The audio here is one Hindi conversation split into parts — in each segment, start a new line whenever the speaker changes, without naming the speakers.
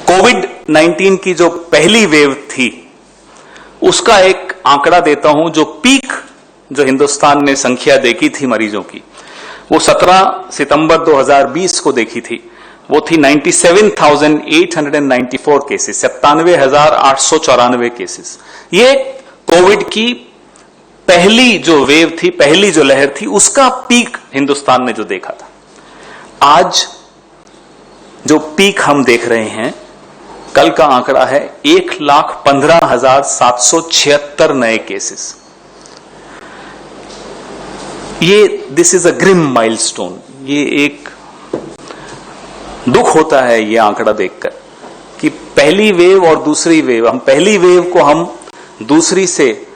कोविड-19 की जो पहली वेव थी उसका एक आंकड़ा देता हूं। जो पीक जो हिंदुस्तान ने संख्या देखी थी मरीजों की, वो 17 सितंबर 2020 को देखी थी। वो थी 97,894 केसेस, 97,894 केसेस। ये कोविड की पहली जो वेव थी, पहली जो लहर थी, उसका पीक हिंदुस्तान ने जो देखा था। आज जो पीक हम देख रहे हैं, कल का आंकड़ा है 1,15,776 नए केसेस। ये this is a grim milestone. ये एक दुख होता है ये आंकड़ा देखकर कि पहली वेव और दूसरी वेव, हम पहली वेव को हम दूसरी से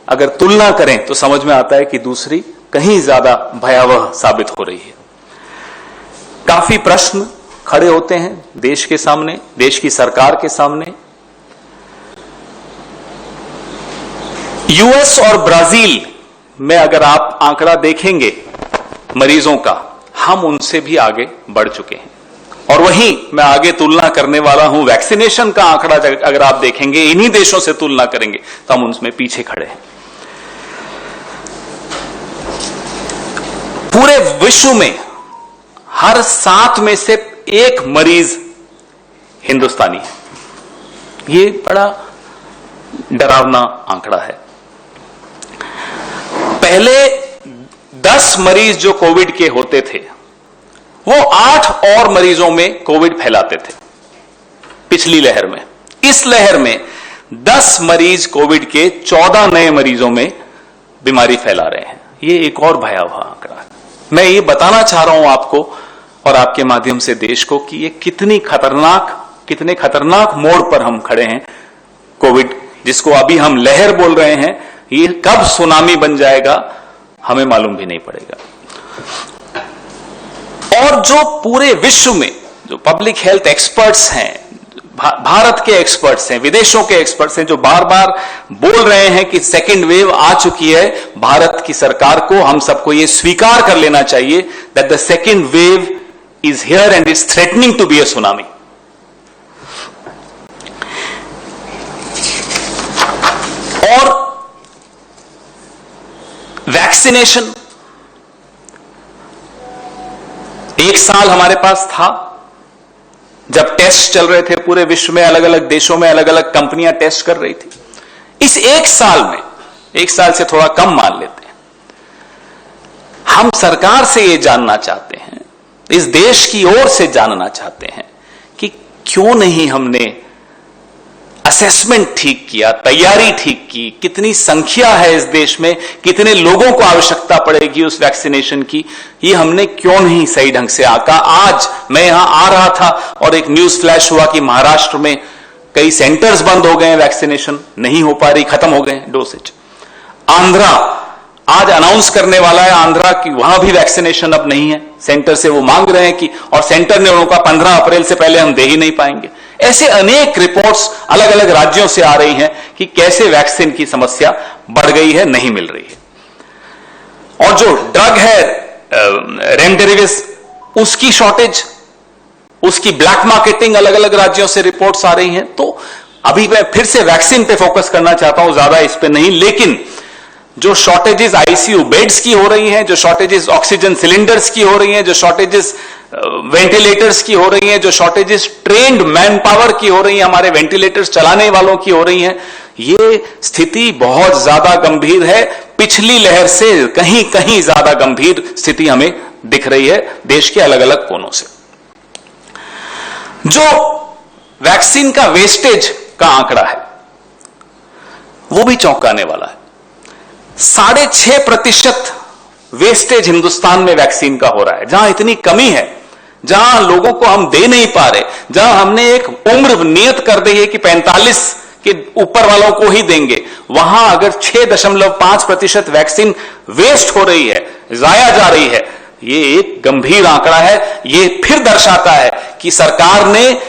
अगर तुलना करें तो समझ में आता है कि दूसरी कहीं ज्यादा भयावह साबित हो रही है। काफी प्रश्न खड़े होते हैं देश के सामने, देश की सरकार के सामने। यूएस और ब्राजील में अगर आप आंकड़ा देखेंगे मरीजों का, हम उनसे भी आगे बढ़ चुके हैं। और वहीं मैं आगे तुलना करने वाला हूं, वैक्सीनेशन का आंकड़ा अगर आप देखेंगे, इन्हीं देशों से तुलना करेंगे तो हम उनमें पीछे खड़े हैं। पूरे विश्व में हर 7 में से 1 मरीज हिंदुस्तानी है। ये बड़ा डरावना आंकड़ा है। पहले 10 मरीज जो कोविड के होते थे, वो 8 और मरीजों में कोविड फैलाते थे पिछली लहर में। इस लहर में 10 मरीज कोविड के 14 नए मरीजों में बीमारी फैला रहे हैं। ये एक और भयावह आंकड़ा है। मैं ये बताना चाह रहा हूं आपको और आपके माध्यम से देश को कि ये कितने खतरनाक मोड़ पर हम खड़े हैं। कोविड, जिसको अभी हम लहर बोल रहे हैं, ये कब सुनामी बन जाएगा हमें मालूम भी नहीं पड़ेगा। और जो पूरे विश्व में जो पब्लिक हेल्थ एक्सपर्ट्स हैं, भारत के एक्सपर्ट्स हैं, विदेशों के एक्सपर्ट्स हैं, जो बार बार बोल रहे हैं कि सेकेंड वेव आ चुकी है, भारत की सरकार को, हम सबको ये स्वीकार कर लेना चाहिए that the second wave is here and is threatening to be a tsunami. और वैक्सीनेशन 1 साल हमारे पास था जब टेस्ट चल रहे थे पूरे विश्व में, अलग अलग देशों में अलग अलग कंपनियां टेस्ट कर रही थी। इस 1 साल में, 1 साल से थोड़ा कम मान लेते हैं, हम सरकार से यह जानना चाहते हैं, इस देश की ओर से जानना चाहते हैं कि क्यों नहीं हमने असेसमेंट ठीक किया, तैयारी ठीक की, कितनी संख्या है इस देश में, कितने लोगों को आवश्यकता पड़ेगी उस वैक्सीनेशन की, ये हमने क्यों नहीं सही ढंग से आका। आज मैं यहां आ रहा था और एक न्यूज फ्लैश हुआ कि महाराष्ट्र में कई सेंटर्स बंद हो गए हैं, वैक्सीनेशन नहीं हो पा रही, खत्म हो गए डोसेज। आंध्रा आज अनाउंस करने वाला है, आंध्रा की वहां भी वैक्सीनेशन अब नहीं है, सेंटर से वो मांग रहे हैं कि, और सेंटर ने उनका 15 अप्रैल से पहले हम दे ही नहीं पाएंगे। ऐसे अनेक रिपोर्ट्स अलग अलग राज्यों से आ रही हैं कि कैसे वैक्सीन की समस्या बढ़ गई है, नहीं मिल रही है। और जो ड्रग है रेमडेसिविर, उसकी शॉर्टेज, उसकी ब्लैक मार्केटिंग अलग अलग राज्यों से रिपोर्ट्स आ रही हैं। तो अभी मैं फिर से वैक्सीन पे फोकस करना चाहता हूं, ज्यादा इस पे नहीं, लेकिन जो शॉर्टेजेस आईसीयू बेड्स की हो रही हैं, जो शॉर्टेजेस ऑक्सीजन सिलेंडर्स की हो रही हैं, जो शॉर्टेजेस वेंटिलेटर्स की हो रही हैं, जो शॉर्टेजेस ट्रेन्ड मैन पावर की हो रही हैं, हमारे वेंटिलेटर्स चलाने वालों की हो रही हैं, ये स्थिति बहुत ज्यादा गंभीर है। पिछली लहर से कहीं कहीं ज्यादा गंभीर स्थिति हमें दिख रही है देश के अलग अलग कोनों से। जो वैक्सीन का वेस्टेज का आंकड़ा है वो भी चौंकाने वाला है। 6.5% वेस्टेज हिंदुस्तान में वैक्सीन का हो रहा है। जहां इतनी कमी है, जहां लोगों को हम दे नहीं पा रहे, जहां हमने एक उम्र नियत कर दी है कि 45 के ऊपर वालों को ही देंगे, वहां अगर 6.5% वैक्सीन वेस्ट हो रही है, जाया जा रही है, ये एक गंभीर आंकड़ा है। ये फिर दर्शाता है कि सरकार ने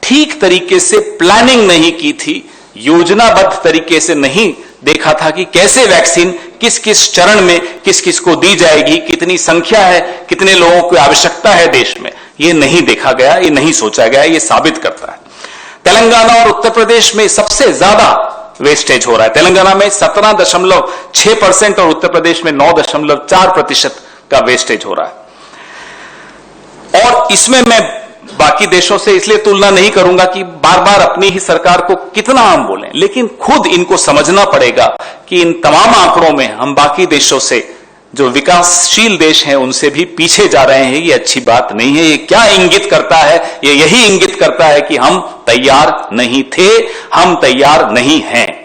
ठीक तरीके से प्लानिंग नहीं की थी, योजनाबद्ध तरीके से नहीं देखा था कि कैसे वैक्सीन किस किस चरण में किस किस को दी जाएगी, कितनी संख्या है, कितने लोगों की आवश्यकता है देश में, ये नहीं देखा गया, ये नहीं सोचा गया। ये साबित करता है तेलंगाना और उत्तर प्रदेश में सबसे ज्यादा वेस्टेज हो रहा है। तेलंगाना में 17.6% और उत्तर प्रदेश में 9.4% का वेस्टेज हो रहा है। और इसमें मैं बाकी देशों से इसलिए तुलना नहीं करूंगा कि बार बार अपनी ही सरकार को कितना हम बोलें, लेकिन खुद इनको समझना पड़ेगा कि इन तमाम आंकड़ों में हम बाकी देशों से, जो विकासशील देश हैं, उनसे भी पीछे जा रहे हैं। ये अच्छी बात नहीं है। ये क्या इंगित करता है? ये यही इंगित करता है कि हम तैयार नहीं थे, हम तैयार नहीं हैं।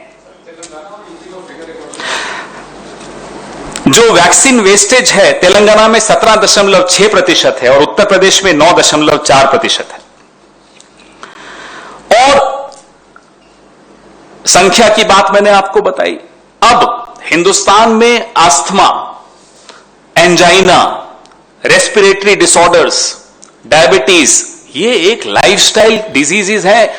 जो वैक्सीन वेस्टेज है तेलंगाना में 17.6% है और उत्तर प्रदेश में 9.4% है। और संख्या की बात मैंने आपको बताई। अब हिंदुस्तान में asthma, angina, respiratory disorders, diabetes, ये एक लाइफस्टाइल डिजीजेज है।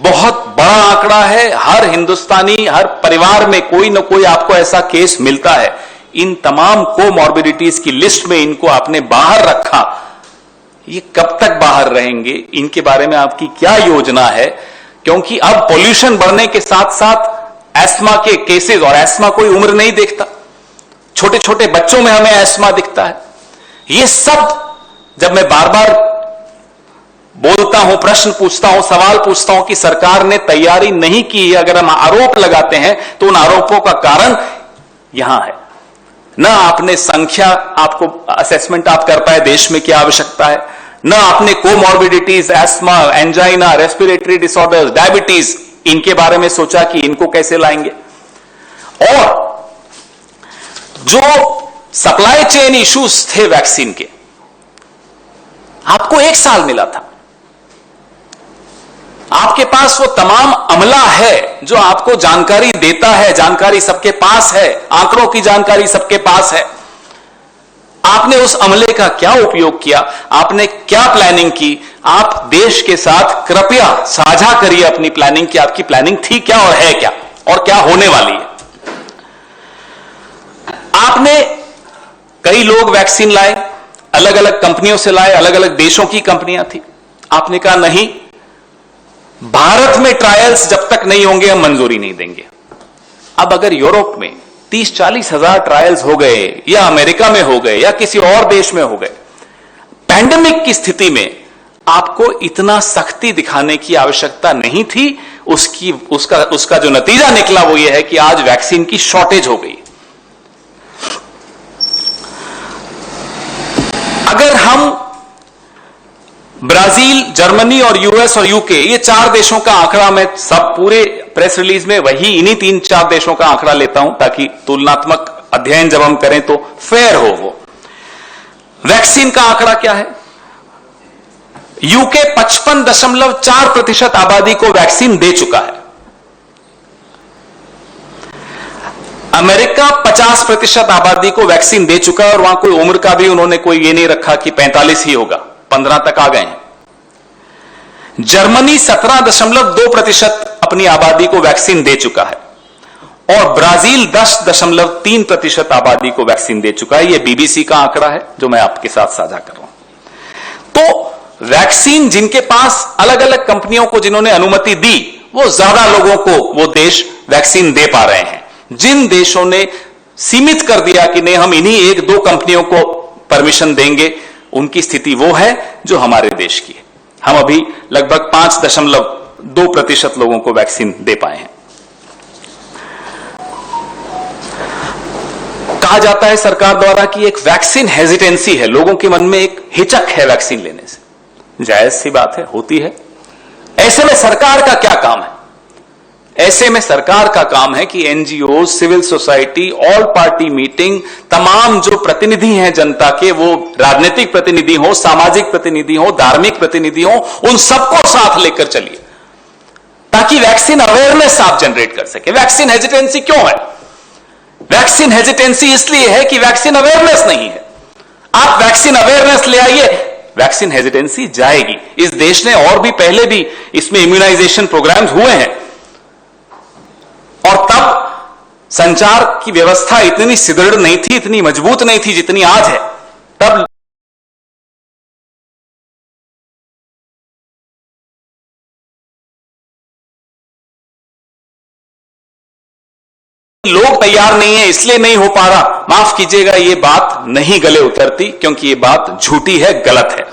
बहुत बड़ा आंकड़ा है। हर हिंदुस्तानी, हर परिवार में कोई ना कोई आपको ऐसा केस मिलता है। इन तमाम कोमॉर्बिडिटीज की लिस्ट में इनको आपने बाहर रखा। ये कब तक बाहर रहेंगे? इनके बारे में आपकी क्या योजना है? क्योंकि अब पोल्यूशन बढ़ने के साथ साथ एस्मा के केसेस, और एस्मा कोई उम्र नहीं देखता, छोटे छोटे बच्चों में हमें एस्मा दिखता है। ये सब जब मैं बार बार बोलता हूं, प्रश्न पूछता हूं, सवाल पूछता हूं कि सरकार ने तैयारी नहीं की, अगर हम आरोप लगाते हैं तो उन आरोपों का कारण यहां है। ना आपने संख्या, आपको असेसमेंट आप कर पाए देश में क्या आवश्यकता है, ना आपने comorbidities, ESMA, angina, respiratory disorders, diabetes, इनके बारे में सोचा कि इनको कैसे लाएंगे। और जो सप्लाई चेन इश्यूज थे वैक्सीन के, आपको 1 साल मिला था। आपके पास वो तमाम अमला है जो आपको जानकारी देता है। जानकारी सबके पास है, आंकड़ों की जानकारी सबके पास है। आपने उस अमले का क्या उपयोग किया? आपने क्या प्लानिंग की? आप देश के साथ कृपया साझा करिए अपनी प्लानिंग की। आपकी प्लानिंग थी क्या और है क्या और क्या होने वाली है? आपने, कई लोग वैक्सीन लाए, अलग अलग कंपनियों से लाए, अलग अलग देशों की कंपनियां थी। आपने कहा नहीं, भारत में ट्रायल्स जब तक नहीं होंगे हम मंजूरी नहीं देंगे। अब अगर यूरोप में 30-40 हजार ट्रायल्स हो गए, या अमेरिका में हो गए, या किसी और देश में हो गए, पैंडेमिक की स्थिति में आपको इतना सख्ती दिखाने की आवश्यकता नहीं थी। उसका जो नतीजा निकला वो ये है कि आज वैक्सीन की शॉर्टेज हो गई। अगर हम ब्राजील, जर्मनी और यूएस और यूके, ये 4 देशों का आंकड़ा, मैं सब पूरे प्रेस रिलीज में वही इन्हीं 3-4 देशों का आंकड़ा लेता हूं ताकि तुलनात्मक अध्ययन जब हम करें तो फेयर हो वो। वैक्सीन का आंकड़ा क्या है? यूके 55.4% आबादी को वैक्सीन दे चुका है। अमेरिका 50% आबादी को वैक्सीन दे चुका है, और वहां कोई उम्र का भी उन्होंने कोई ये नहीं रखा कि 45 ही होगा, 15 तक आ गए हैं। जर्मनी 17.2% अपनी आबादी को वैक्सीन दे चुका है, और ब्राजील 10.3% आबादी को वैक्सीन दे चुका है। यह बीबीसी का आंकड़ा है जो मैं आपके साथ साझा कर रहा हूं। तो वैक्सीन जिनके पास, अलग अलग कंपनियों को जिन्होंने अनुमति दी, वो ज्यादा लोगों को वो देश वैक्सीन दे पा रहे हैं। जिन देशों ने सीमित कर दिया कि नहीं, हम इन्हीं 1-2 कंपनियों को परमिशन देंगे, उनकी स्थिति वो है जो हमारे देश की है। हम अभी लगभग 5.2% लोगों को वैक्सीन दे पाए हैं। कहा जाता है सरकार द्वारा कि एक वैक्सीन हेजिटेंसी है, लोगों के मन में एक हिचक है वैक्सीन लेने से। जायज सी बात है, होती है। ऐसे में सरकार का क्या काम है? ऐसे में सरकार का काम है कि NGO, civil society, all party meeting, तमाम जो प्रतिनिधि हैं जनता के, वो राजनीतिक प्रतिनिधि हो, सामाजिक प्रतिनिधि हो, धार्मिक प्रतिनिधि हो, उन सबको साथ लेकर चलिए ताकि वैक्सीन अवेयरनेस आप जनरेट कर सके। वैक्सीन हेजिटेंसी क्यों है? वैक्सीन हेजिटेंसी इसलिए है कि वैक्सीन अवेयरनेस नहीं है। आप वैक्सीन अवेयरनेस ले आइए, वैक्सीन हेजिटेंसी जाएगी। इस देश ने और भी पहले भी इसमें इम्यूनाइजेशन प्रोग्राम्स हुए हैं, और तब संचार की व्यवस्था इतनी सुदृढ़ नहीं थी, इतनी मजबूत नहीं थी जितनी आज है। तब लोग तैयार नहीं है इसलिए नहीं हो पा रहा, माफ कीजिएगा, ये बात नहीं गले उतरती, क्योंकि ये बात झूठी है, गलत है।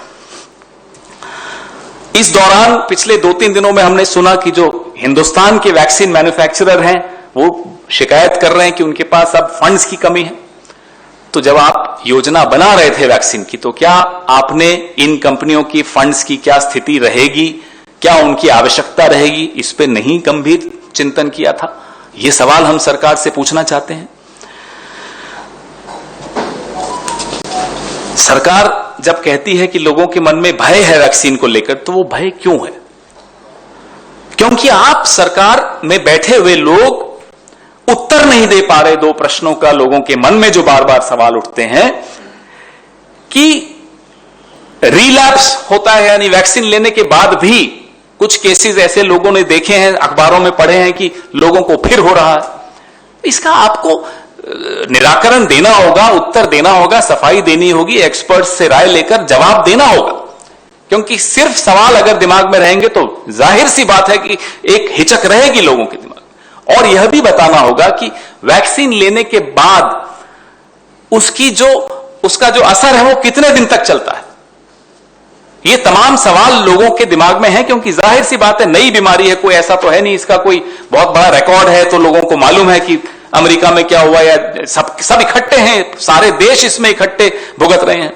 इस दौरान पिछले 2-3 दिनों में हमने सुना कि जो हिंदुस्तान के वैक्सीन मैन्युफैक्चरर हैं वो शिकायत कर रहे हैं कि उनके पास अब फंड्स की कमी है। तो जब आप योजना बना रहे थे वैक्सीन की, तो क्या आपने इन कंपनियों की फंड्स की क्या स्थिति रहेगी, क्या उनकी आवश्यकता रहेगी, इस पे नहीं गंभीर चिंतन किया था? ये सवाल हम सरकार से पूछना चाहते हैं। सरकार जब कहती है कि लोगों के मन में भय है वैक्सीन को लेकर, तो वो भय क्यों है? क्योंकि आप सरकार में बैठे हुए लोग उत्तर नहीं दे पा रहे 2 प्रश्नों का, लोगों के मन में जो बार बार सवाल उठते हैं कि रिलैप्स होता है, यानी वैक्सीन लेने के बाद भी कुछ केसेस ऐसे लोगों ने देखे हैं, अखबारों में पढ़े हैं कि लोगों को फिर हो रहा है। इसका आपको निराकरण देना होगा, उत्तर देना होगा, सफाई देनी होगी, एक्सपर्ट्स से राय लेकर जवाब देना होगा। क्योंकि सिर्फ सवाल अगर दिमाग में रहेंगे तो जाहिर सी बात है कि एक हिचक रहेगी लोगों के दिमाग में। और यह भी बताना होगा कि वैक्सीन लेने के बाद उसका जो असर है वो कितने दिन तक चलता है। ये तमाम सवाल लोगों के दिमाग में है, क्योंकि जाहिर सी बात है, नई बीमारी है, कोई ऐसा तो है नहीं इसका कोई बहुत बड़ा रिकॉर्ड है, तो लोगों को मालूम है कि अमेरिका में क्या हुआ, या सब इकट्ठे हैं, सारे देश इसमें इकट्ठे भुगत रहे हैं।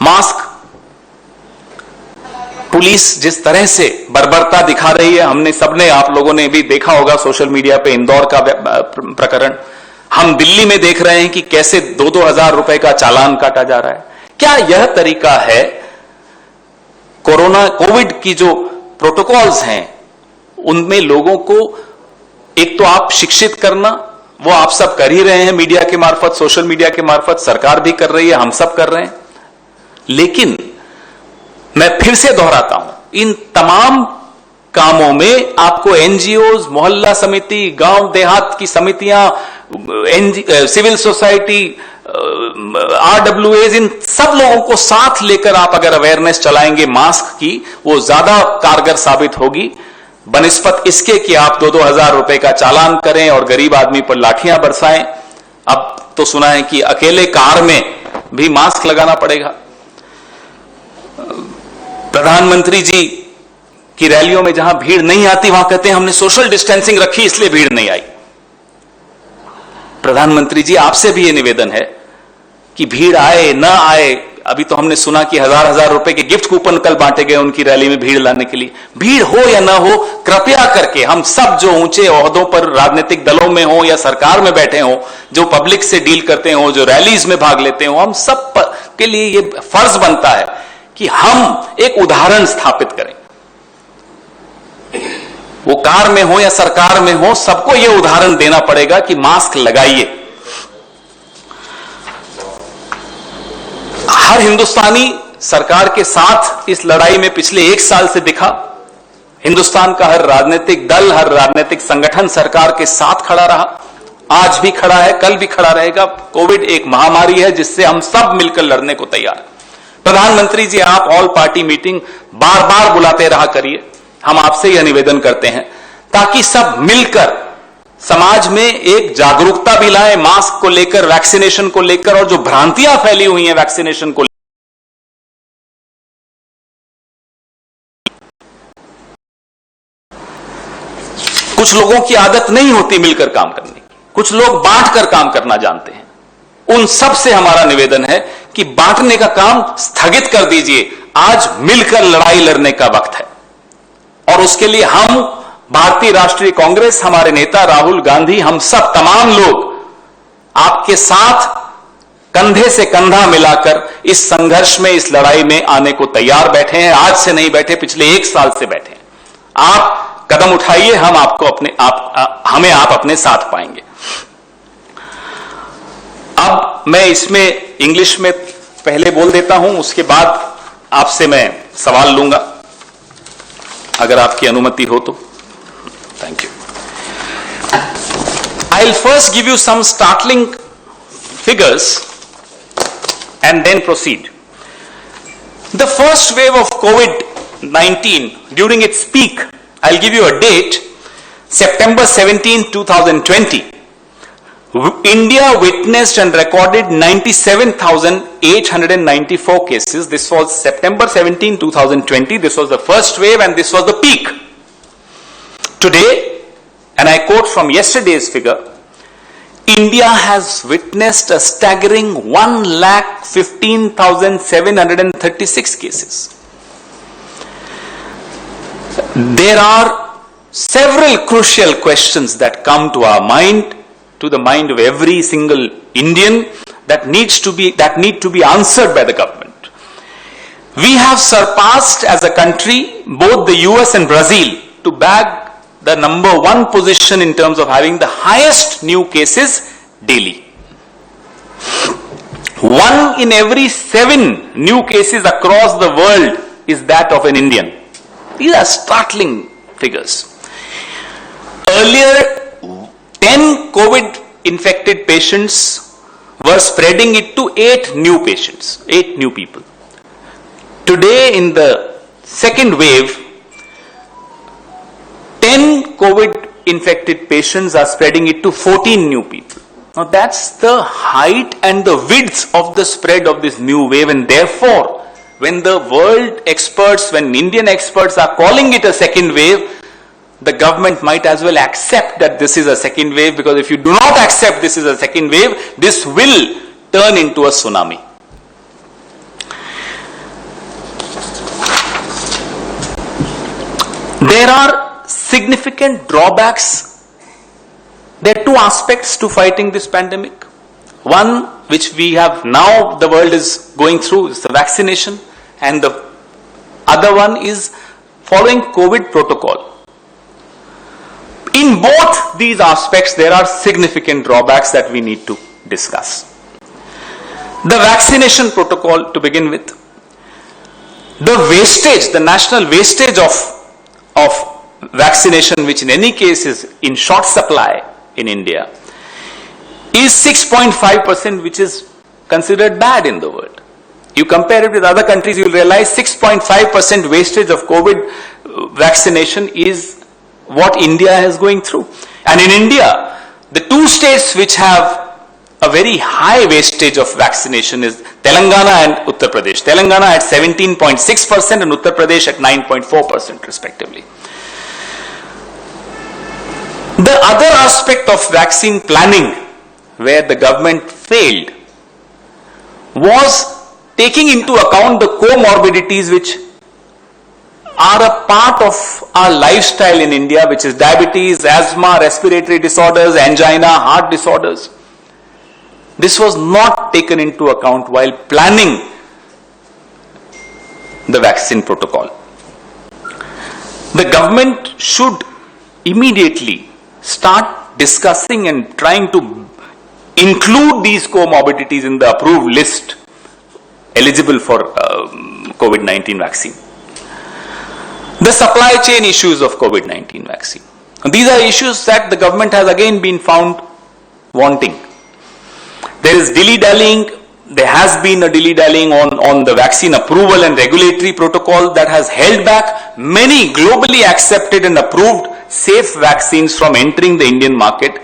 मास्क, पुलिस जिस तरह से बर्बरता दिखा रही है, हमने सबने, आप लोगों ने भी देखा होगा सोशल मीडिया पे इंदौर का प्रकरण। हम दिल्ली में देख रहे हैं कि कैसे 2-2 हजार रुपए का चालान काटा जा रहा है। क्या यह तरीका है? कोविड की जो प्रोटोकॉल्स हैं उनमें लोगों को एक तो आप शिक्षित करना, वो आप सब कर ही रहे हैं मीडिया के मार्फत, सोशल मीडिया के मार्फत, सरकार भी कर रही है, हम सब कर रहे हैं। लेकिन मैं फिर से दोहराता हूं, इन तमाम कामों में आपको एनजीओज, मोहल्ला समिति, गांव देहात की समितियां, सिविल सोसाइटी, RWAs, इन सब लोगों को साथ लेकर आप अगर अवेयरनेस चलाएंगे मास्क की, वो ज्यादा कारगर साबित होगी बनिस्पत इसके कि आप 2-2 हजार रुपए का चालान करें और गरीब आदमी पर लाठियां बरसाएं। अब तो सुना है कि अकेले कार में भी मास्क लगाना पड़ेगा। प्रधानमंत्री जी की रैलियों में जहां भीड़ नहीं आती वहां कहते हैं हमने सोशल डिस्टेंसिंग रखी इसलिए भीड़ नहीं आई। प्रधानमंत्री जी, आपसे भी यह निवेदन है कि भीड़ आए ना आए, अभी तो हमने सुना कि 1000 रुपए के गिफ्ट कूपन कल बांटे गए उनकी रैली में भीड़ लाने के लिए। भीड़ हो या ना हो, कृपया करके हम सब जो ऊंचे ओहदों पर राजनीतिक दलों में हो या सरकार में बैठे हो, जो पब्लिक से डील करते हो, जो रैलीज में भाग लेते हो, हम सब के लिए यह फर्ज बनता है कि हम एक उदाहरण स्थापित करें। वो कार में हो या सरकार में हो, सबको यह उदाहरण देना पड़ेगा कि मास्क लगाइए। हर हिंदुस्तानी सरकार के साथ इस लड़ाई में पिछले 1 साल से दिखा। हिंदुस्तान का हर राजनीतिक दल, हर राजनीतिक संगठन सरकार के साथ खड़ा रहा, आज भी खड़ा है, कल भी खड़ा रहेगा। कोविड एक महामारी है जिससे हम सब मिलकर लड़ने को तैयार हैं। प्रधानमंत्री जी, आप ऑल पार्टी मीटिंग बार बार बुलाते रहा करिए, हम आपसे यह निवेदन करते हैं, ताकि सब मिलकर समाज में एक जागरूकता भी लाएं मास्क को लेकर, वैक्सीनेशन को लेकर, और जो भ्रांतियां फैली हुई हैं वैक्सीनेशन को लेकर। कुछ लोगों की आदत नहीं होती मिलकर काम करने की, कुछ लोग बांटकर काम करना जानते हैं। उन सब से हमारा निवेदन है कि बांटने का काम स्थगित कर दीजिए, आज मिलकर लड़ाई लड़ने का वक्त है। और उसके लिए हम भारतीय राष्ट्रीय कांग्रेस, हमारे नेता राहुल गांधी, हम सब तमाम लोग आपके साथ कंधे से कंधा मिलाकर इस संघर्ष में, इस लड़ाई में आने को तैयार बैठे हैं। आज से नहीं बैठे, पिछले 1 साल से बैठे हैं। आप कदम उठाइए, हम आपको हमें आप अपने साथ पाएंगे। अब मैं इसमें इंग्लिश में पहले बोल देता हूं, उसके बाद आपसे मैं सवाल लूंगा, अगर आपकी अनुमति हो तो। Thank you. I'll first give you some startling figures and then proceed. The first wave of COVID-19, during its peak, I'll give you a date. September 17, 2020, India witnessed and recorded 97,894 cases. This was September 17, 2020. This was the first wave and this was the peak. Today, and I quote from yesterday's figure, India has witnessed a staggering 1,15,736 cases. There are several crucial questions that come to our mind, to the mind of every single Indian, that need to be answered by the government. We have surpassed as a country both the US and Brazil to bag the number one position in terms of having the highest new cases daily. 1 in every 7 new cases across the world is that of an Indian. These are startling figures. Earlier, 10 COVID infected patients were spreading it to 8 new patients, 8 new people. Today, in the second wave, 10 COVID infected patients are spreading it to 14 new people. Now that's the height and the width of the spread of this new wave, and therefore, when the world experts, when Indian experts are calling it a second wave, the government might as well accept that this is a second wave, because if you do not accept this is a second wave, this will turn into a tsunami. There are significant drawbacks. There are 2 aspects to fighting this pandemic. One, which we have now, the world is going through, is the vaccination, and the other one is following COVID protocol. In both these aspects, there are significant drawbacks that we need to discuss. The vaccination protocol, to begin with, the wastage, the national wastage of vaccination, which in any case is in short supply in India, is 6.5%, which is considered bad in the world. You compare it with other countries, you will realize 6.5% wastage of COVID vaccination is what India is going through. And in India, the 2 states which have a very high wastage of vaccination is Telangana and Uttar Pradesh. Telangana at 17.6% and Uttar Pradesh at 9.4% respectively. The other aspect of vaccine planning where the government failed was taking into account the comorbidities which are a part of our lifestyle in India, which is diabetes, asthma, respiratory disorders, angina, heart disorders. This was not taken into account while planning the vaccine protocol. The government should immediately start discussing and trying to include these comorbidities in the approved list eligible for COVID-19 vaccine. The supply chain issues of COVID-19 vaccine. These are issues that the government has again been found wanting. There is dilly-dallying. There has been a dilly-dallying on the vaccine approval and regulatory protocol that has held back many globally accepted and approved safe vaccines from entering the Indian market.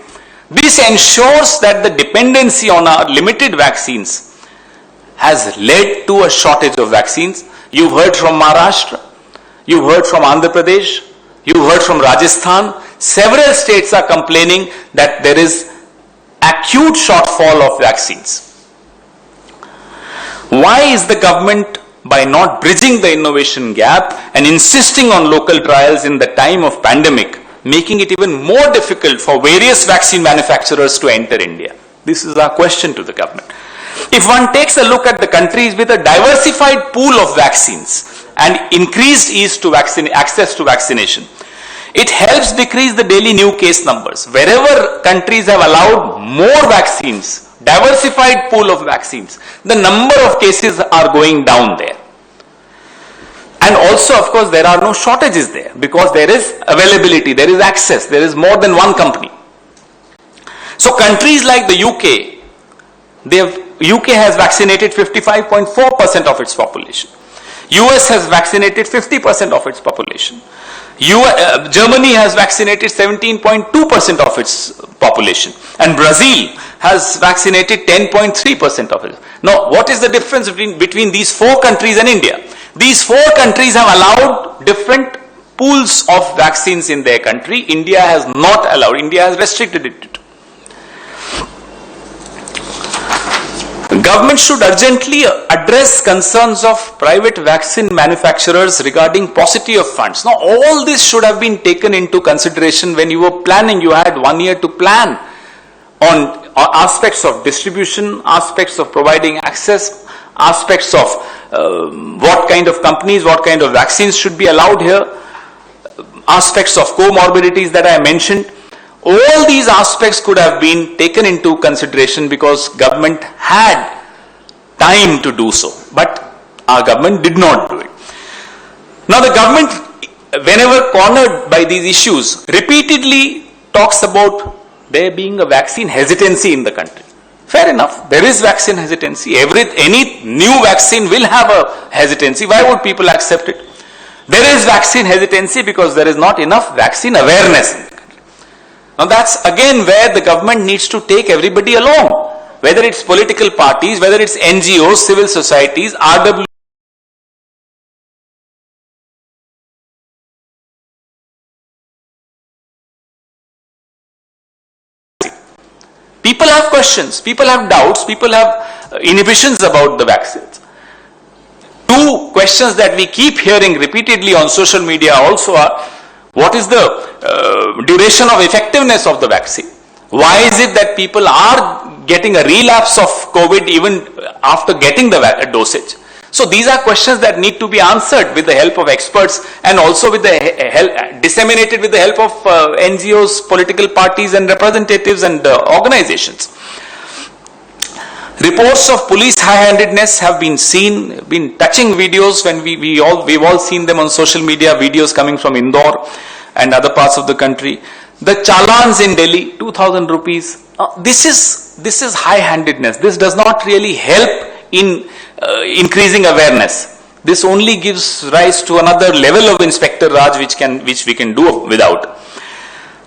This ensures that the dependency on our limited vaccines has led to a shortage of vaccines. You've heard from Maharashtra, you've heard from Andhra Pradesh, you've heard from Rajasthan. Several states are complaining that there is acute shortfall of vaccines. Why is the government, by not bridging the innovation gap and insisting on local trials in the time of pandemic, making it even more difficult for various vaccine manufacturers to enter India? This is our question to the government. If one takes a look at the countries with a diversified pool of vaccines and increased ease to access to vaccination, it helps decrease the daily new case numbers. Wherever countries have allowed more vaccines, diversified pool of vaccines, the number of cases are going down there. And also, of course, there are no shortages there because there is availability, there is access, there is more than one company. So countries like the UK, UK has vaccinated 55.4% of its population. US has vaccinated 50% of its population. Germany has vaccinated 17.2% of its population, and Brazil has vaccinated 10.3% of it. Now, what is the difference between these four countries and India? These four countries have allowed different pools of vaccines in their country. India has not allowed. India has restricted it. The government should urgently address concerns of private vaccine manufacturers regarding paucity of funds. Now, all this should have been taken into consideration when you were planning. You had 1 year to plan on aspects of distribution, aspects of providing access, aspects of what kind of companies, what kind of vaccines should be allowed here, aspects of comorbidities that I mentioned. All these aspects could have been taken into consideration because government had time to do so, but our government did not do it. Now the government, whenever cornered by these issues, repeatedly talks about there being a vaccine hesitancy in the country. Fair enough, there is vaccine hesitancy. Any new vaccine will have a hesitancy. Why would people accept it? There is vaccine hesitancy because there is not enough vaccine awareness in the country. Now that's again where the government needs to take everybody along, whether it's political parties, whether it's NGOs, civil societies, RW. People have questions, people have doubts, people have inhibitions about the vaccines. Two questions that we keep hearing repeatedly on social media also are, what is the duration of effectiveness of the vaccine? Why is it that people are getting a relapse of COVID even after getting the dosage? So these are questions that need to be answered with the help of experts and also with the help, disseminated with the help of NGOs, political parties and representatives and organizations. Reports of police high-handedness have been seen, been touching videos when we've all seen them on social media, videos coming from Indore and other parts of the country. The challans in Delhi, 2,000 rupees. This is high-handedness. This does not really help in increasing awareness. This only gives rise to another level of Inspector Raj which we can do without.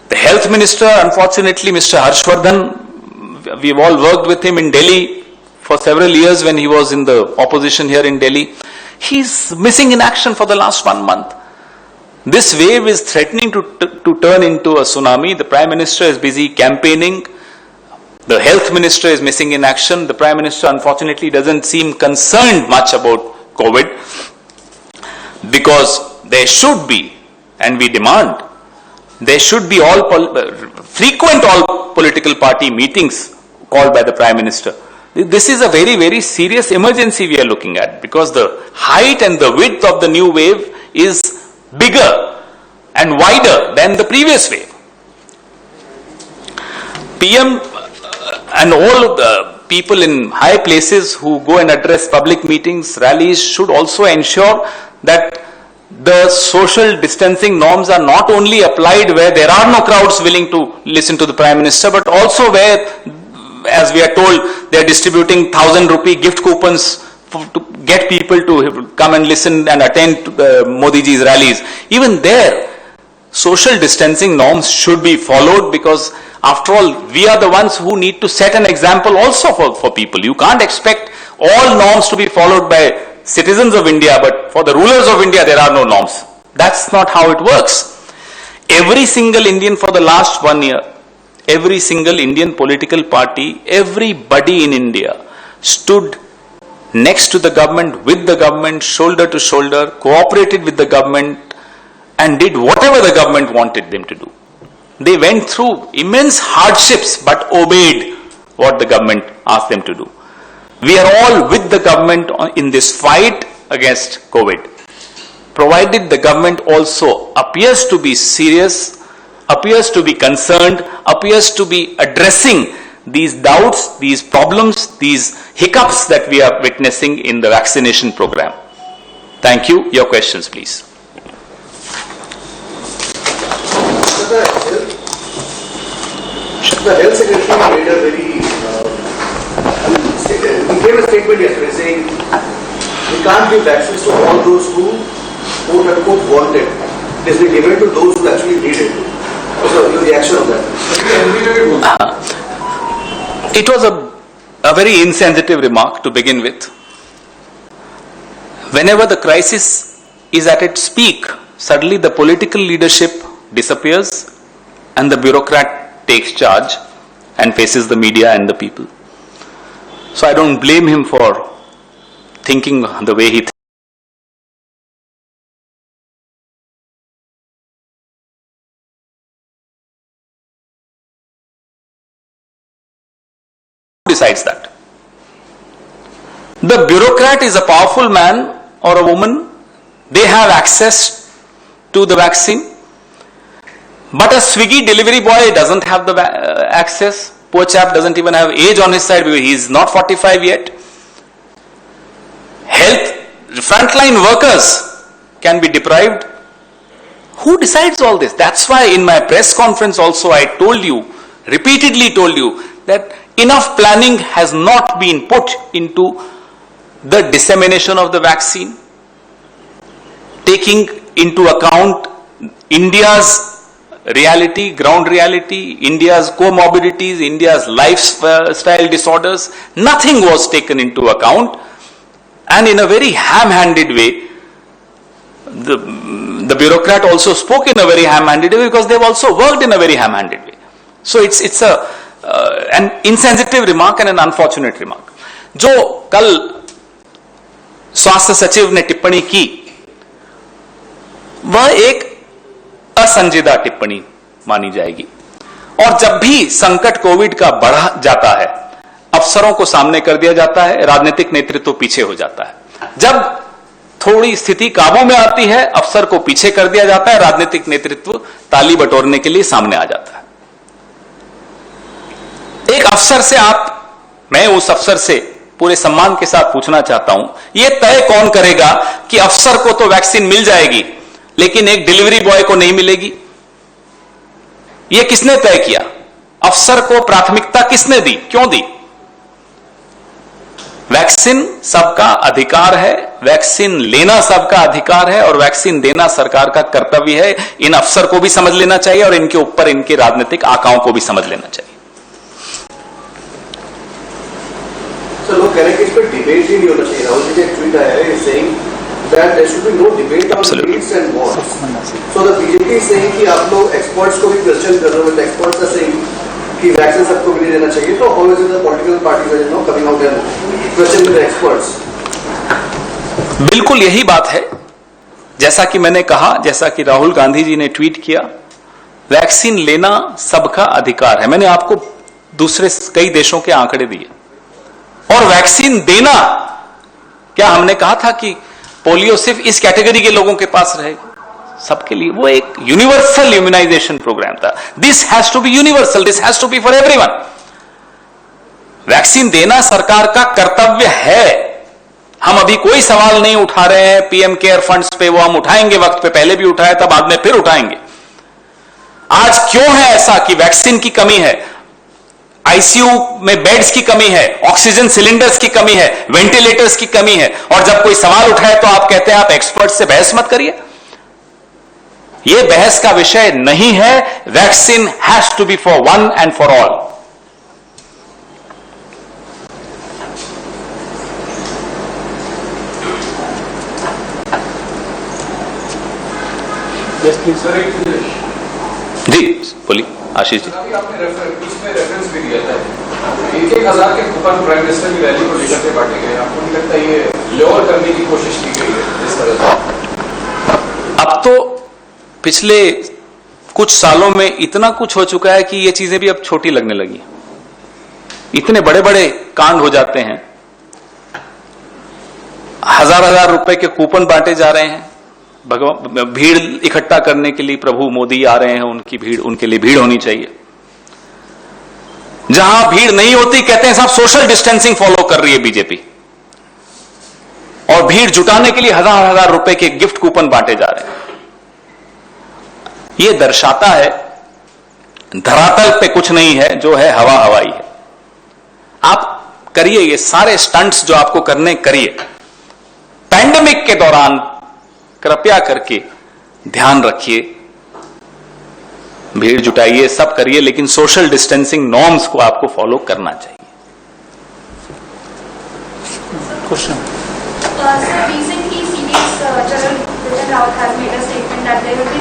The Health Minister, unfortunately, Mr. Harshvardhan, we've all worked with him in Delhi for several years when he was in the opposition here in Delhi. He's missing in action for the last 1 month. This wave is threatening to turn into a tsunami. The Prime Minister is busy campaigning. The Health Minister is missing in action. The Prime Minister, unfortunately, doesn't seem concerned much about COVID, because there should be, and we demand, there should be frequent all political party meetings called by the Prime Minister. This is a very, very serious emergency we are looking at, because the height and the width of the new wave is bigger and wider than the previous wave. PM and all of the people in high places who go and address public meetings, rallies, should also ensure that the social distancing norms are not only applied where there are no crowds willing to listen to the Prime Minister, but also where, as we are told, they are distributing 1,000 rupee gift coupons to get people to come and listen and attend to Modi ji's rallies. Even there, social distancing norms should be followed, because after all, we are the ones who need to set an example also for people. You can't expect all norms to be followed by citizens of India, but for the rulers of India, there are no norms. That's not how it works. Every single Indian for the last 1 year, every single Indian political party, everybody in India stood next to the government, with the government, shoulder to shoulder, cooperated with the government and did whatever the government wanted them to do. They went through immense hardships but obeyed what the government asked them to do. We are all with the government in this fight against COVID, provided the government also appears to be serious, appears to be concerned, appears to be addressing these doubts, these problems, these hiccups that we are witnessing in the vaccination program. Thank you. Your questions, please.
The Health Secretary made a very, he gave a statement yesterday saying We can't give vaccines to all those who quote unquote want it. It is being given to those who actually need it. So your reaction on that?
It was a very insensitive remark to begin with. Whenever the crisis is at its peak, suddenly the political leadership disappears and the bureaucrat takes charge and faces the media and the people. So I don't blame him for thinking the way he thinks. Who decides that? The bureaucrat is a powerful man or a woman. They have access to the vaccine. But a Swiggy delivery boy doesn't have the access. Poor chap doesn't even have age on his side because he is not 45 yet. Health, frontline workers can be deprived. Who decides all this? That's why in my press conference also I told you, repeatedly told you, that enough planning has not been put into the dissemination of the vaccine, taking into account India's reality, ground reality, India's comorbidities, India's lifestyle disorders. Nothing was taken into account, and in a very ham-handed way, the bureaucrat also spoke in a very ham-handed way because they've also worked in a very ham-handed way. So it's an insensitive remark and an unfortunate remark. जो कल स्वास्थ्य सचिव ने टिप्पणी की, वह एक असंजीदा टिप्पणी मानी जाएगी। और जब भी संकट कोविड का बढ़ा जाता है, अफसरों को सामने कर दिया जाता है, राजनीतिक नेतृत्व पीछे हो जाता है। जब थोड़ी स्थिति काबू में आती है, अफसर को पीछे कर दिया जाता है, राजनीतिक नेतृत्व ताली बटोरने के लिए सामने आ जाता है। एक अफसर से मैं उस अफसर से पूरे सम्मान के साथ पूछना चाहता हूं, यह तय कौन करेगा कि अफसर को तो वैक्सीन मिल जाएगी लेकिन एक डिलीवरी बॉय को नहीं मिलेगी? यह किसने तय किया? अफसर को प्राथमिकता किसने दी? क्यों दी? वैक्सीन सबका अधिकार है, वैक्सीन लेना सबका अधिकार है और वैक्सीन देना सरकार का कर्तव्य है। इन अफसर को भी समझ लेना चाहिए और इनके ऊपर इनके राजनीतिक आकाओं को भी समझ लेना चाहिए।
So, लोग कह रहे हैं कि इस पर डिबेट ही नहीं होना चाहिए। राहुल जी ने ट्वीट आया है saying that there should be no debate on needs and wants. So the BJP is saying कि आप लोग experts को भी question कर रहे हो, experts are saying कि वैक्सीन सबको भी देना चाहिए। तो how is it the political parties are now coming out and questioning the experts?
बिल्कुल यही बात है। जैसा कि मैंने कहा, जैसा कि राहुल गांधी जी ने ट्वीट किया, वैक्सीन लेना सबका अधिकार है। मैंने आपको दूसरे कई देशों के आंकड़े दिए। और वैक्सीन देना, क्या हमने कहा था कि पोलियो सिर्फ इस कैटेगरी के लोगों के पास रहेगा? सबके लिए। वो एक यूनिवर्सल इम्यूनाइजेशन प्रोग्राम था। This has to be universal, this has to be for everyone. Vaccine देना सरकार का कर्तव्य है। हम अभी कोई सवाल नहीं उठा रहे हैं पीएम केयर फंड्स पे, वो हम उठाएंगे वक्त पे, पहले भी उठाया था, बाद में फिर उठाएंगे। आज क्यों है ऐसा कि वैक्सीन की कमी है, आईसीयू में बेड्स की कमी है, ऑक्सीजन सिलेंडर्स की कमी है, वेंटिलेटर्स की कमी है, और जब कोई सवाल उठाए तो आप कहते हैं आप एक्सपर्ट से बहस मत करिए? यह बहस का विषय नहीं है। Vaccine has to be for one and for all. जी बोलिए आशीष जी।
आपने इसमें रेफरेंस भी दिया था, 1,000 के कूपन प्राइम मिनिस्टर की रैली को लेकर के बांटे गए। आपको नहीं लगता ये लोअर करने की कोशिश की गई है इस तरह से?
अब तो पिछले कुछ सालों में इतना कुछ हो चुका है कि ये चीजें भी अब छोटी लगने लगी। इतने बड़े बड़े कांड हो जाते हैं, हजार रुपए के कूपन बांटे जा रहे हैं। भीड़ इकट्ठा करने के लिए प्रभु मोदी आ रहे हैं, उनकी भीड़, उनके लिए भीड़ होनी चाहिए। जहां भीड़ नहीं होती कहते हैं साहब सोशल डिस्टेंसिंग फॉलो कर रही है बीजेपी, और भीड़ जुटाने के लिए हजार रुपए के गिफ्ट कूपन बांटे जा रहे हैं। यह दर्शाता है धरातल पे कुछ नहीं है, जो है हवा हवाई है। आप करिए ये सारे स्टंट्स जो आपको करने करिए, पैंडेमिक के दौरान कृपया करके ध्यान रखिए, भीड़ जुटाइए, सब करिए, लेकिन सोशल डिस्टेंसिंग नॉर्म्स को आपको फॉलो करना चाहिए।
Question.
So recently, CDS General Vipin Rawat has made a statement that there will be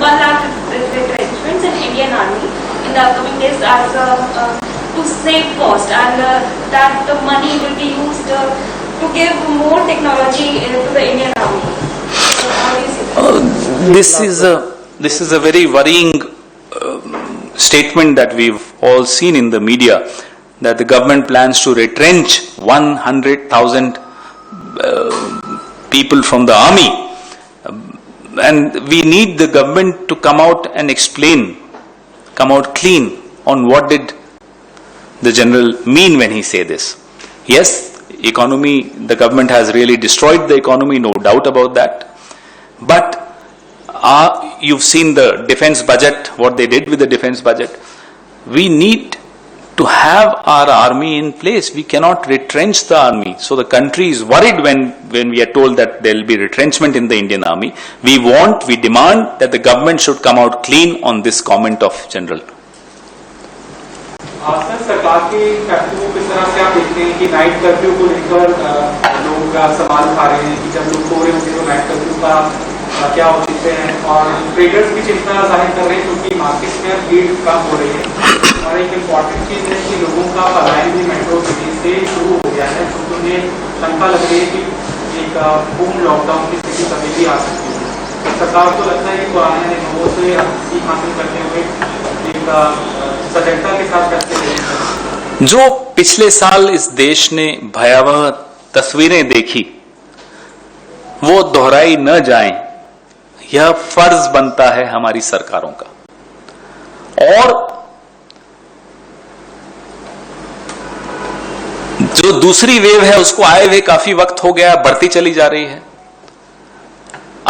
1 lakh retrenchments in Indian Army in the upcoming days as to save cost, and that the money will be used to give more technology to the Indian Army. So how do you see that?
This is a very worrying statement that we've all seen in the media, that the government plans to retrench 100,000 people from the army, and we need the government to come out and explain, come out clean on what did the general mean when he say this. Yes, economy, the government has really destroyed the economy, no doubt about that, but you've seen the defense budget, what they did with the defense budget. We need to have our army in place. We cannot retrench the army. So the country is worried when we are told that there will be retrenchment in the Indian army. We demand that the government should come out clean on this comment of general.
Sir, सरकार की फैक्ट्री को किस तरह से आप देखते हैं कि नाइट कर्फ्यू को लेकर लोग सवाल उठा रहे हैं कि जब लोग सो रहे होंगे तो नाइट कर्फ्यू का क्या औचित्य है, और ट्रेडर्स भी चिंता जाहिर कर रहे हैं क्योंकि मार्केट में भीड़ कम हो रही है, और एक इम्पॉर्टेंट चीज है कि लोगों का पलायन भी मेट्रो सिटी से शुरू हो गया है, तो उन्हें शंका लग रही है कि एक पूर्ण लॉकडाउन की स्थिति कभी भी आ सकती है। सरकार को लगता है कि पुराने अनुभवों से सीख हासिल करते हुए एक सजगता के साथ करते
जो पिछले साल इस देश ने भयावह तस्वीरें देखी वो दोहराई न जाएं, यह फर्ज बनता है हमारी सरकारों का। और जो दूसरी वेव है उसको आए हुए काफी वक्त हो गया, बढ़ती चली जा रही है।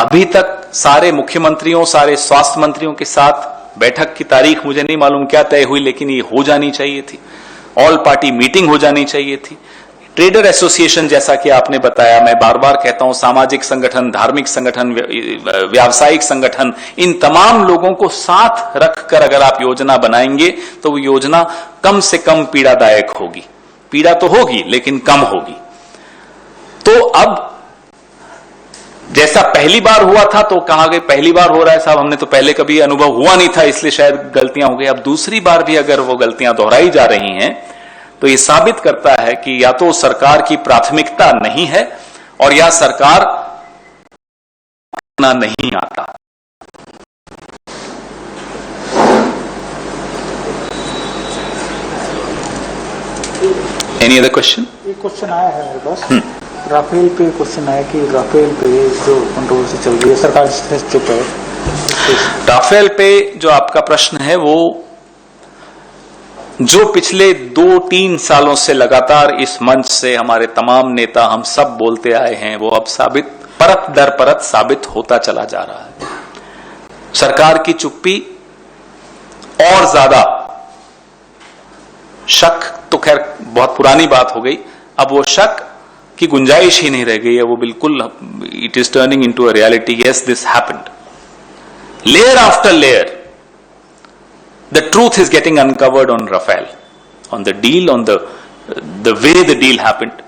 अभी तक सारे मुख्यमंत्रियों, सारे स्वास्थ्य मंत्रियों के साथ बैठक की तारीख मुझे नहीं मालूम क्या तय हुई, लेकिन ये हो जानी चाहिए थी। ऑल पार्टी मीटिंग हो जानी चाहिए थी। ट्रेडर एसोसिएशन, जैसा कि आपने बताया, मैं बार बार कहता हूं, सामाजिक संगठन, धार्मिक संगठन, व्यावसायिक संगठन, इन तमाम लोगों को साथ रखकर अगर आप योजना बनाएंगे तो वो योजना कम से कम पीड़ादायक होगी। पीड़ा तो होगी लेकिन कम होगी। तो अब जैसा पहली बार हुआ था तो कहा गया पहली बार हो रहा है साहब, हमने तो पहले कभी अनुभव हुआ नहीं था इसलिए शायद गलतियां हो गई। अब दूसरी बार भी अगर वो गलतियां दोहराई जा रही हैं तो ये साबित करता है कि या तो सरकार की प्राथमिकता नहीं है और या सरकार नहीं आता। Any other question?
एक क्वेश्चन आया है मेरे पास, राफेल पे क्वेश्चन आया कि राफेल पे जो कंट्रोवर्सी चल रही है, सरकार चुप है।
राफेल पे जो आपका प्रश्न है वो जो पिछले 2-3 सालों से लगातार इस मंच से हमारे तमाम नेता हम सब बोलते आए हैं, वो अब साबित परत दर परत साबित होता चला जा रहा है। सरकार की चुप्पी और ज्यादा, शक तो खैर बहुत पुरानी बात हो गई, अब वो शक की गुंजाइश ही नहीं रह गई है, वो बिल्कुल it is turning into a reality. Yes, this happened. Layer after layer the truth is getting uncovered on Rafale, on the deal, on the way the deal happened.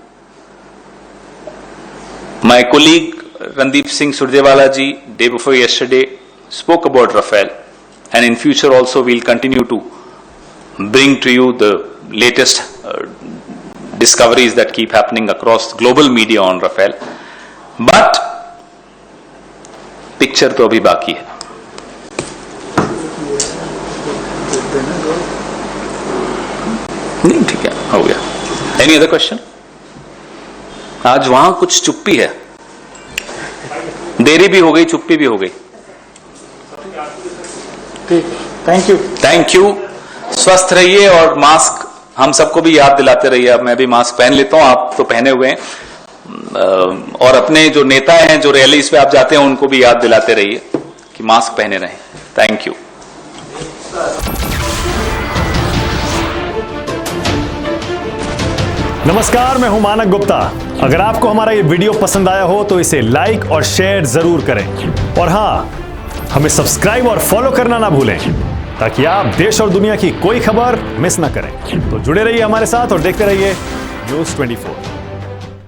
My colleague Randeep Singh Surjewala ji, day before yesterday, spoke about Rafale, and in future also we'll continue to bring to you the latest discoveries that keep happening across global media on Rafale. But picture तो अभी बाकी है। नहीं, ठीक है, हो गया। Any other question? आज वहां कुछ चुप्पी है, देरी भी हो गई, चुप्पी भी हो गई।
ठीक, थैंक यू।
Thank you. स्वस्थ रहिए और मास्क हम सबको भी याद दिलाते रहिए। अब मैं भी मास्क पहन लेता हूं, आप तो पहने हुए हैं, और अपने जो नेता हैं जो रैलीज पे आप जाते हैं उनको भी याद दिलाते रहिए कि मास्क पहने रहें। Thank you.
नमस्कार, मैं हूं मानक गुप्ता। अगर आपको हमारा ये वीडियो पसंद आया हो तो इसे लाइक और शेयर जरूर करें, और हाँ, हमें सब्सक्राइब और फॉलो करना ना भूलें ताकि आप देश और दुनिया की कोई खबर मिस ना करें। तो जुड़े रहिए हमारे साथ और देखते रहिए News 24।